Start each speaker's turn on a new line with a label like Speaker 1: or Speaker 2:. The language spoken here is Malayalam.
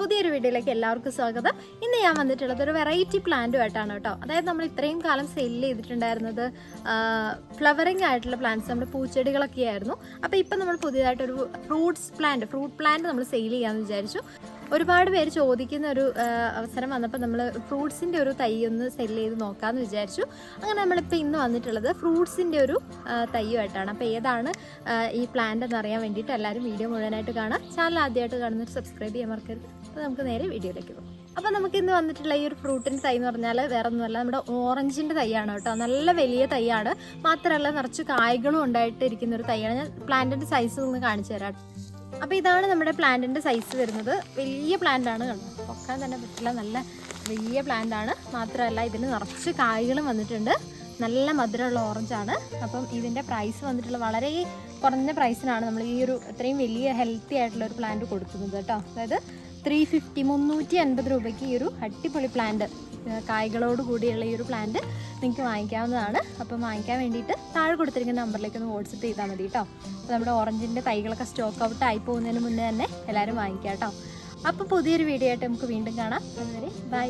Speaker 1: പുതിയൊരു വീഡിയോയിലേക്ക് എല്ലാവർക്കും സ്വാഗതം. ഇന്ന് ഞാൻ വന്നിട്ടുള്ളത് ഒരു വെറൈറ്റി പ്ലാന്റുമായിട്ടാണ് കേട്ടോ. അതായത് നമ്മൾ ഇത്രയും കാലം സെയിൽ ചെയ്തിട്ടുണ്ടായിരുന്നത് ഫ്ലവറിങ് ആയിട്ടുള്ള പ്ലാന്റ്സ്, നമ്മുടെ പൂച്ചെടികളൊക്കെ ആയിരുന്നു. അപ്പോൾ ഇപ്പം നമ്മൾ പുതിയതായിട്ടൊരു ഫ്രൂട്ട് പ്ലാന്റ് നമ്മൾ സെയിൽ ചെയ്യാമെന്ന് വിചാരിച്ചു. ഒരുപാട് പേര് ചോദിക്കുന്ന ഒരു അവസരം വന്നപ്പോൾ നമ്മൾ ഫ്രൂട്ട്സിൻ്റെ ഒരു തൈ ഒന്ന് സെല് ചെയ്ത് നോക്കാമെന്ന് വിചാരിച്ചു. അങ്ങനെ നമ്മളിപ്പോൾ ഇന്ന് വന്നിട്ടുള്ളത് ഫ്രൂട്ട്സിൻ്റെ ഒരു തൈയുമായിട്ടാണ്. അപ്പോൾ ഏതാണ് ഈ പ്ലാന്റ് എന്നറിയാൻ വേണ്ടിയിട്ട് എല്ലാവരും വീഡിയോ മുഴുവനായിട്ട് കാണാം. ചാനൽ ആദ്യമായിട്ട് കാണുന്നവർ സബ്സ്ക്രൈബ് ചെയ്യാൻ മറക്കരുത്. അപ്പോൾ നമുക്ക് നേരെ വീഡിയോയിലേക്ക് പോകാം. അപ്പോൾ നമുക്ക് ഇന്ന് വന്നിട്ടുള്ള ഈ ഒരു ഫ്രൂട്ടിൻ്റെ തൈ എന്ന് പറഞ്ഞാൽ വേറെ ഒന്നുമല്ല, നമ്മുടെ ഓറഞ്ചിൻ്റെ തൈയാണ് കേട്ടോ. നല്ല വലിയ തൈയാണ്, മാത്രമല്ല നിറച്ച് കായ്കളും ഉണ്ടായിട്ട് ഇരിക്കുന്ന ഒരു തൈയാണ്. ഞാൻ പ്ലാന്റിൻ്റെ സൈസ് ഒന്ന് കാണിച്ചു തരാം. അപ്പോൾ ഇതാണ് നമ്മുടെ പ്ലാന്റിൻ്റെ സൈസ് വരുന്നത്. വലിയ പ്ലാന്റാണ്, കണ്ടോ, പൊക്കാൻ തന്നെ പറ്റില്ല, നല്ല വലിയ പ്ലാന്റാണ്. മാത്രമല്ല ഇതിന് നിറച്ച് കായ്കളും വന്നിട്ടുണ്ട്. നല്ല മധുരമുള്ള ഓറഞ്ചാണ്. അപ്പം ഇതിൻ്റെ പ്രൈസ് വന്നിട്ടുള്ള വളരെ കുറഞ്ഞ പ്രൈസിനാണ് നമ്മൾ ഈ ഒരു ഇത്രയും വലിയ ഹെൽത്തി ആയിട്ടുള്ള ഒരു പ്ലാന്റ് കൊടുക്കുന്നത് കേട്ടോ. അതായത് 350 രൂപയ്ക്ക് ഈ ഒരു അടിപൊളി പ്ലാന്റ്, കായ്കളോട് കൂടിയുള്ള ഈ ഒരു പ്ലാന്റ് നിങ്ങൾക്ക് വാങ്ങിക്കാവുന്നതാണ്. അപ്പം വാങ്ങിക്കാൻ വേണ്ടിയിട്ട് താഴെ കൊടുത്തിരിക്കുന്ന നമ്പറിലേക്ക് ഒന്ന് വാട്സപ്പ് ചെയ്താൽ മതി കേട്ടോ. അപ്പോൾ നമ്മുടെ ഓറഞ്ചിൻ്റെ തൈകളൊക്കെ സ്റ്റോക്ക് ഔട്ട് ആയി പോകുന്നതിന് മുന്നേ തന്നെ എല്ലാവരും വാങ്ങിക്കാം കേട്ടോ. അപ്പോൾ പുതിയൊരു വീഡിയോ ആയിട്ട് നമുക്ക് വീണ്ടും കാണാം. അതുവരെ ബൈ.